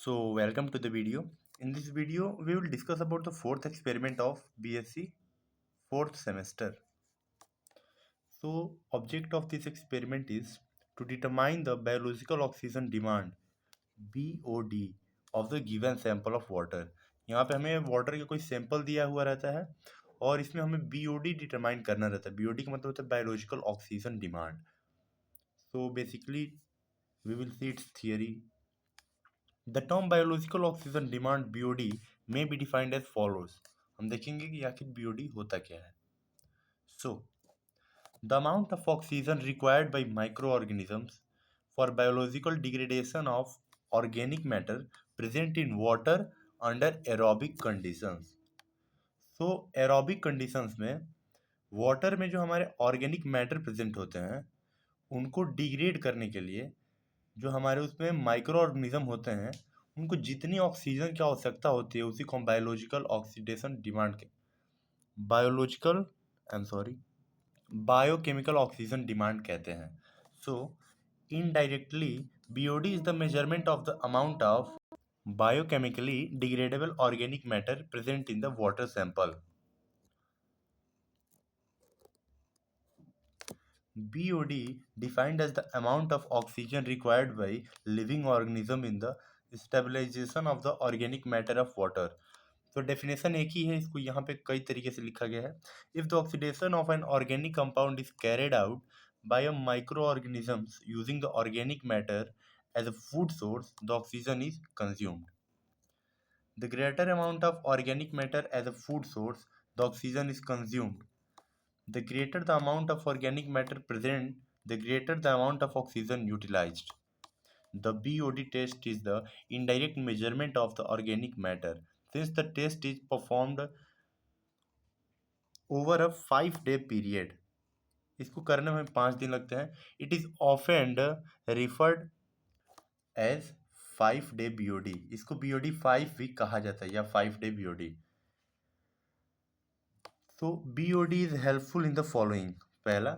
So welcome to the video. In this video, we will discuss about the fourth experiment of BSc fourth semester. So object of this experiment is to determine the biological oxygen demand BOD of the given sample of water. यहाँ पे हमें water का कोई sample दिया हुआ रहता है और इसमें हमें BOD डिटरमाइन करना रहता है. BOD का मतलब होता है biological oxygen demand. So basically we will see its theory. The term biological oxygen demand BOD may be defined as follows. हम देखेंगे कि आखिर BOD होता क्या है. So, the amount of oxygen required by microorganisms for biological degradation of organic matter present in water under aerobic conditions. So, aerobic conditions में water में जो हमारे ऑर्गेनिक मैटर प्रेजेंट होते हैं उनको डिग्रेड करने के लिए जो हमारे उसमें माइक्रो ऑर्गेनिज्म होते हैं उनको जितनी ऑक्सीजन की आवश्यकता होती है उसी को हम बायोलॉजिकल ऑक्सीडेशन डिमांड के बायोकेमिकल ऑक्सीजन डिमांड कहते हैं. So indirectly BOD is the measurement of the amount of biochemically degradable organic matter present in the water sample. BOD defined as the amount of oxygen required by living organism in the stabilization of the organic matter of water. तो definition एक ही है, इसको यहाँ पे कई तरीके से लिखा गया है. If the oxidation of an organic compound is carried out by a micro organisms using the organic matter as a food source, the oxygen is consumed. The greater amount of organic matter as a food source, the oxygen is consumed. The greater the amount of organic matter present, the greater the amount of oxygen utilized. The BOD test is the indirect measurement of the organic matter. Since the test is performed over a 5-day period, इसको करने में 5 दिन लगते हैं. It is often referred as 5-day BOD. इसको BOD 5 week कहा जाता है या 5-day BOD. So BOD is helpful in the following. पहला,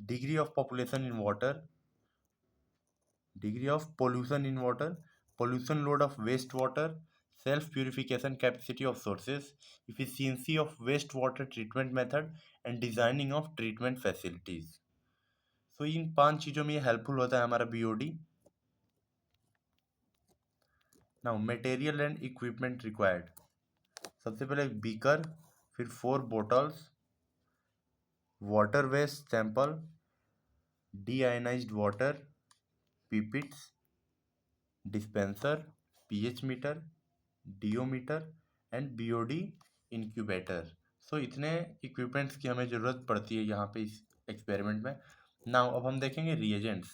degree of population in water, degree of pollution in water, pollution load of wastewater, self-purification capacity of sources, efficiency of wastewater treatment method and designing of treatment facilities. So इन 5 चीज़ों में ये helpful होता है हमारा BOD. Now material and equipment required. सबसे पहले एक beaker, फिर 4 bottles, water waste sample, deionized water, pipettes, dispenser, pH meter, DO and BOD incubator. So इतने इक्विपमेंट्स की हमें ज़रूरत पड़ती है यहाँ पे इस एक्सपेरिमेंट में. नाउ अब हम देखेंगे रिएजेंट्स.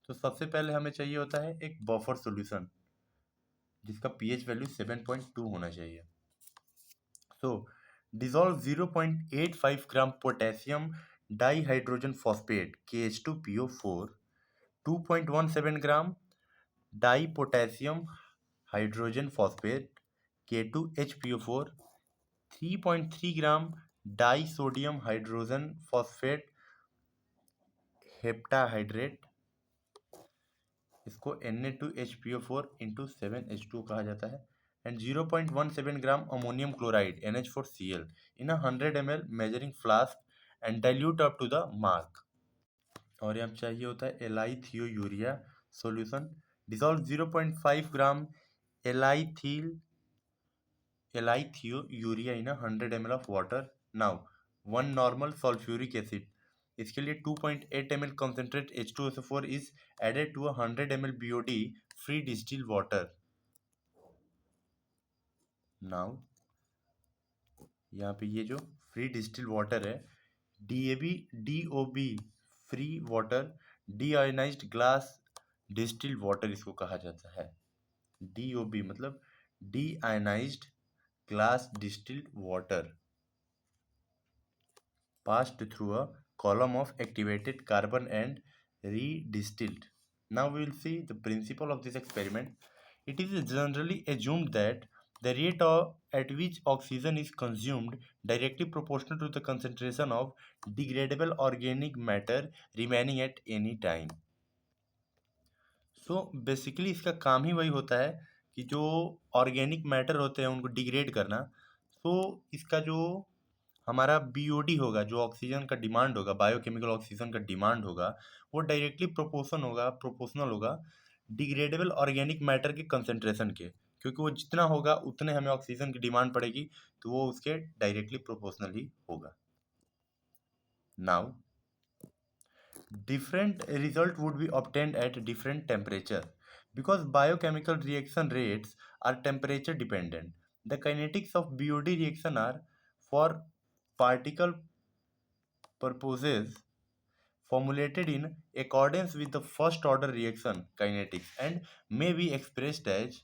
तो सबसे पहले हमें चाहिए होता है एक बफर सॉल्यूशन जिसका pH वैल्यू 7.2 होना चाहिए. So dissolve 0.85 gram potassium dihydrogen phosphate KH2PO4, 2.17 gram di potassium hydrogen phosphate K2HPO4, 3.3 gram di sodium hydrogen phosphate heptahydrate, इसको Na2HPO4 इंटू 7H2 कहा जाता है, and 0.17 gram ammonium chloride NH4Cl in 100 ml measuring flask and dilute up to the mark. और यहाँ चाहिए होता है allylthiourea solution. Dissolve 0.5 gram allylthiourea in 100 ml of water. Now 1 normal sulphuric acid, इसके लिए 2.8 ml concentrate H2SO4 is added to a 100 ml BOD free distilled water. Now यहाँ पे ये जो फ्री डिस्टिल वाटर है DOB free water, deionised glass distilled water इसको कहा जाता है. DOB मतलब deionised glass distilled water passed through a column of activated carbon and redistilled. Now we will see the principle of this experiment. It is generally assumed that the rate at which oxygen is consumed directly proportional to the concentration of degradable organic matter remaining at any time. So basically इसका काम ही वही होता है कि जो organic matter होते हैं उनको डिग्रेड करना, तो इसका जो हमारा बीओडी होगा, जो ऑक्सीजन का डिमांड होगा, बायोकेमिकल ऑक्सीजन का डिमांड होगा, वो डायरेक्टली प्रोपोर्शनल होगा डिग्रेडेबल ऑर्गेनिक मैटर के कंसेंट्रेशन के, क्योंकि वो जितना होगा उतने हमें ऑक्सीजन की डिमांड पड़ेगी, तो वो उसके डायरेक्टली प्रोपोर्शनल ही होगा. Now different result would be obtained at different temperature because biochemical reaction rates are temperature dependent. The kinetics of BOD reaction are for particle purposes formulated in accordance with the first order reaction kinetics and may be expressed as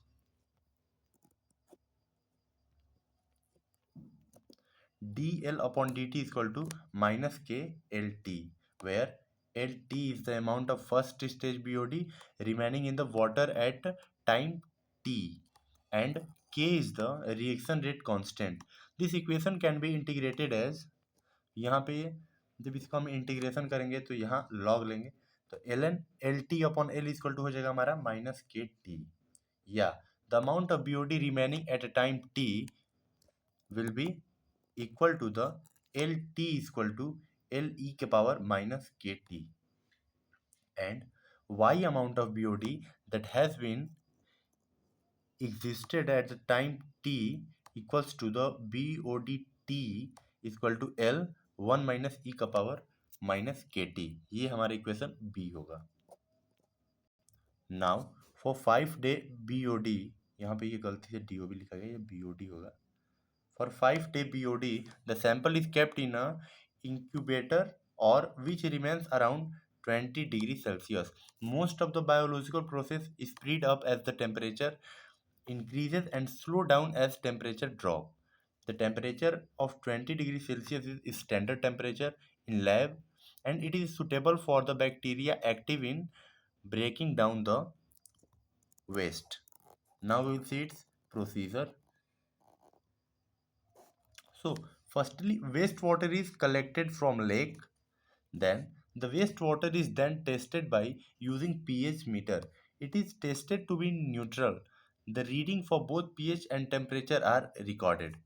dl upon dt is equal to minus k lt, where lt is the amount of first stage BOD remaining in the water at time t and k is the reaction rate constant. This equation can be integrated as, यहाँ पे जब इसको हम integration करेंगे तो यहाँ log लेंगे, तो ln lt upon l equal to हो जाएगा हमारा माइनस के टी, या the amount of BOD remaining at time t will be equal to the LT is equal to LE के power minus KT, and Y amount of BOD that has been existed at the time T equals to the BOD T is equal to L 1 minus E का power minus KT. ये हमारा equation B होगा. Now for 5-day BOD, यहाँ पे ये गलती से DOB लिखा गया, ये BOD होगा. For 5-day BOD, the sample is kept in a incubator or which remains around 20 degrees Celsius. Most of the biological process is speed up as the temperature increases and slow down as temperature drop. The temperature of 20 degrees Celsius is standard temperature in lab and it is suitable for the bacteria active in breaking down the waste. Now we will see its procedure. So, firstly, wastewater is collected from lake. Then, the wastewater is then tested by using pH meter. It is tested to be neutral. The reading for both pH and temperature are recorded.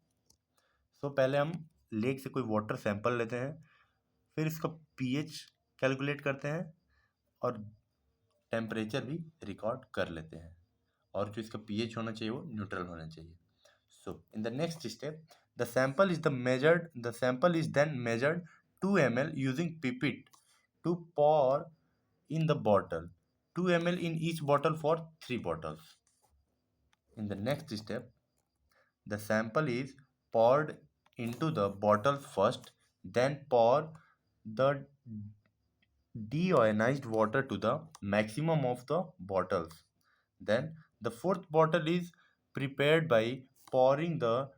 So, पहले हम lake से कोई water sample लेते हैं, फिर इसका pH calculate करते हैं और टेम्परेचर भी रिकॉर्ड कर लेते हैं, और जो इसका pH होना चाहिए वो न्यूट्रल होना चाहिए. So in the next step, the sample is then measured 2 ml using pipette to pour in the bottle. 2 ml in each bottle for 3 bottles. In the next step, the sample is poured into the bottles first, then pour the deionized water to the maximum of the bottles. Then the fourth bottle is prepared by pouring the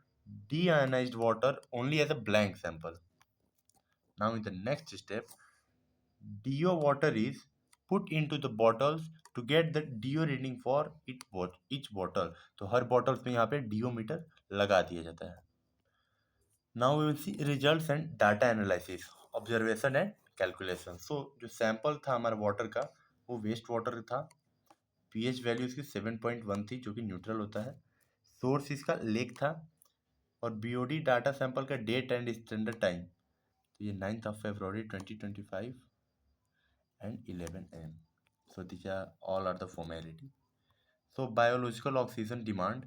deionized water only as a blank sample. Now in the next step, DO water is put into the bottles to get the DO reading for each bottle. तो हर bottles में यहाँ पे DO meter लगा दिया जाता है. Now we will see results and data analysis, observation and calculation. So जो sample था हमारा water का वो waste water था. pH वैल्यू इसकी 7.1 थी, जो कि न्यूट्रल होता है. सोर्स इसका लेक था, और बीओडी डाटा सैंपल का डेट एंड स्टैंडर्ड टाइम, तो ये 9th of February 2025 and 11 am. So these are all are the formality. So biological oxygen demand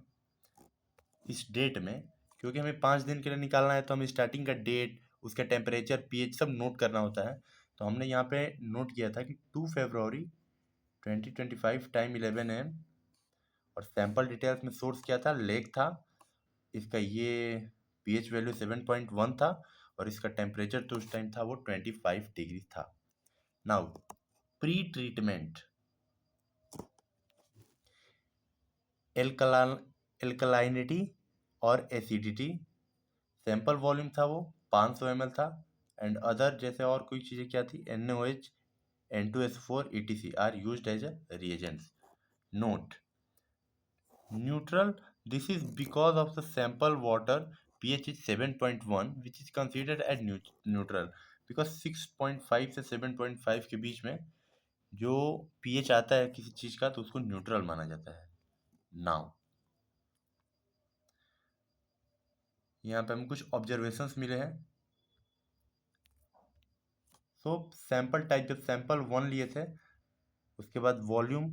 इस डेट में, क्योंकि हमें 5 दिन के लिए निकालना है, तो हमें स्टार्टिंग का डेट, उसका टेम्परेचर, पीएच सब नोट करना होता है. तो हमने यहाँ पे नोट किया था कि 2 फरवरी 2025 टाइम 11 am, और सैंपल डिटेल्स में सोर्स क्या था, लेक था. इसका ये pH वैल्यू 7.1 था, और इसका टेम्परेचर तो उस टाइम था वो 25 डिग्री था. नाउ प्री ट्रीटमेंट, एल्कलाइनिटी और एसिडिटी. सैंपल वॉल्यूम था वो 500 ml था, एंड अदर जैसे और कोई चीज़ें क्या थी, NaOH, N2SO4 etc are used as a reagents. Note, neutral, this is because of the sample water pH is 7.1 which is considered as neutral, because 6.5 से 7.5 के बीच में जो pH आता है किसी चीज़ का, तो उसको न्यूट्रल माना जाता है. नाउ यहाँ पे हमें कुछ ऑब्जर्वेशंस मिले हैं। सो सैंपल टाइप जब सैंपल 1 लिए थे, उसके बाद वॉल्यूम,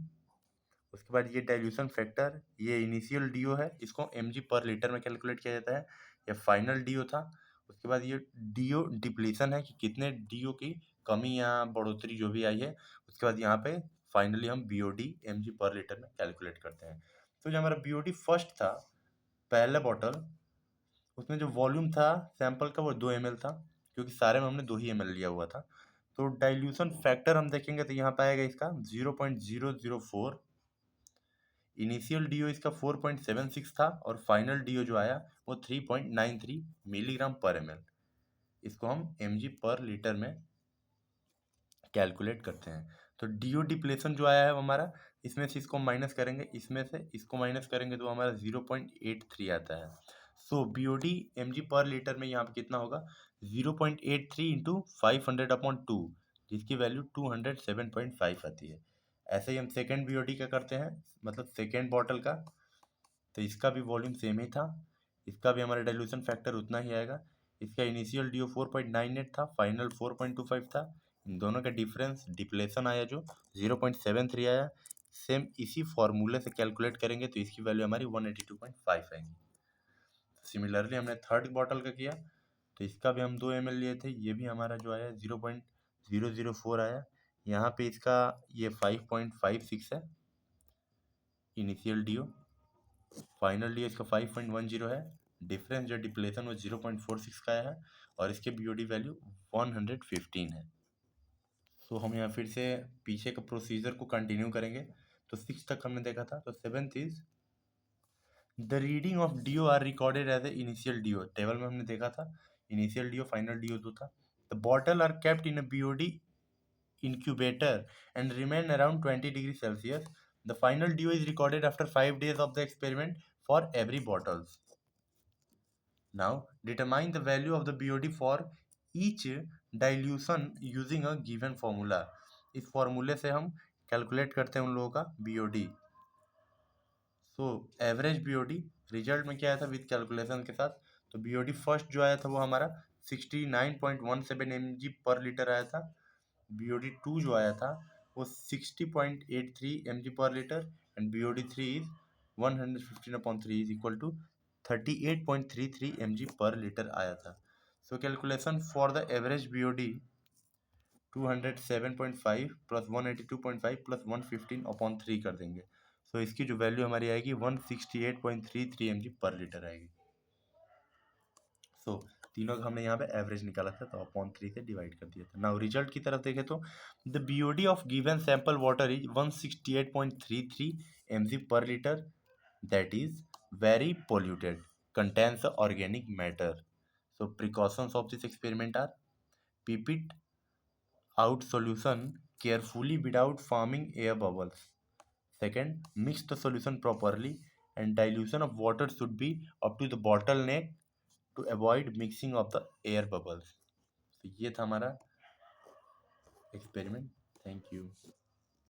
उसके बाद ये डाइल्यूशन फैक्टर, ये इनिशियल डीओ है, इसको mg पर लीटर में कैलकुलेट किया जाता है। ये फाइनल डीओ था। उसके बाद ये डीओ डिप्लीशन है कि कितने डीओ की कमी या बढ़ोतरी जो भी आई है। उसके बाद यहाँ पे फाइनली हम बीओडी mg पर लीटर में कैलकुलेट करते हैं। तो जो हमारा बीओडी फर्स्ट था, पहला बॉटल, उसमें जो वॉल्यूम था सैंपल का वो 2 ml था, क्योंकि सारे में हमने 2 ही ml लिया हुआ था। तो डाइल्यूशन फैक्टर हम देखेंगे तो यहाँ पे आएगा इसका 0.004। इनिशियल डीओ इसका 4.76 था और फाइनल डीओ जो आया वो 3.93 मिलीग्राम पर ml। इसको हम mg पर लीटर में कैलकुलेट करते हैं। तो डीओ डिप्लेशन जो आया है वो हमारा, इसमें से इसको माइनस करेंगे, इसमें से इसको माइनस करेंगे तो हमारा 0.83 आता है। सो बीओडी mg पर लीटर में यहाँ पे कितना होगा, 0.83 इंटू 500/2, जिसकी वैल्यू 207.5 आती है। ऐसे ही हम सेकेंड बीओडी का करते हैं, मतलब सेकेंड बॉटल का। तो इसका भी वॉल्यूम सेम ही था, इसका भी हमारा डाइल्यूशन फैक्टर उतना ही आएगा। इसका इनिशियल डीओ 4.98 था, फाइनल 4.25 था। इन दोनों का डिफरेंस डिप्लेशन आया जो 0.73 आया। सेम इसी फॉर्मूले से कैलकुलेट करेंगे तो इसकी वैल्यू हमारी 182.5 आएगी। सिमिलरली हमने थर्ड बॉटल का किया, तो इसका भी हम 2 ml लिए थे, ये भी हमारा जो आया 0.004 आया। यहाँ पे इसका ये 5.56 है इनिशियल डीओ, फाइनल डीओ इसका 5.10 है। डिफरेंस जो डिप्लेशन वो 0.46 का आया है और इसके बीओडी वैल्यू 115 है। सो हम यहाँ फिर से पीछे का प्रोसीजर को कंटिन्यू करेंगे। तो 6 तक हमने देखा था। तो 7th is the reading of DO are recorded as a initial DO. Table में हमने देखा था इनिशियल डीओ फाइनल डीओ जो था। The bottle are kept in a BOD incubator and remain around 20 degrees Celsius. The final DO is recorded after 5 days of the experiment for every bottles. Now determine the value of the BOD for each dilution using a given formula. इस फॉर्मूले से हम calculate करते हैं उन लोगों का BOD। So average BOD result में क्या आया था विद कैलकुलेशन के साथ। तो बीओडी फर्स्ट जो आया था वो हमारा 69.17 mg पर लीटर आया था। बीओडी 2 जो आया था वो 60.83 mg per litre and BOD 3 is 115/3 is equal to 38.33 mg per litre आया था। So calculation for the average BOD 207.5 plus 182.5 plus 115/3 कर देंगे। सो इसकी जो वैल्यू हमारी आएगी 168.33 mg पर लीटर आएगी। सो तीनों का हमने यहाँ पे एवरेज निकाला था तो अपॉन 3 से डिवाइड कर दिया था। नाउ रिजल्ट की तरफ देखें तो the BOD of given sample water is 168.33 mg per litre, that is very polluted, contains organic matter. So precautions of this experiment are keep it out solution carefully without forming air bubbles. Second, mix the solution properly and dilution of water should be up to the bottleneck to avoid mixing of the air bubbles. तो ये था हमारा experiment. Thank you.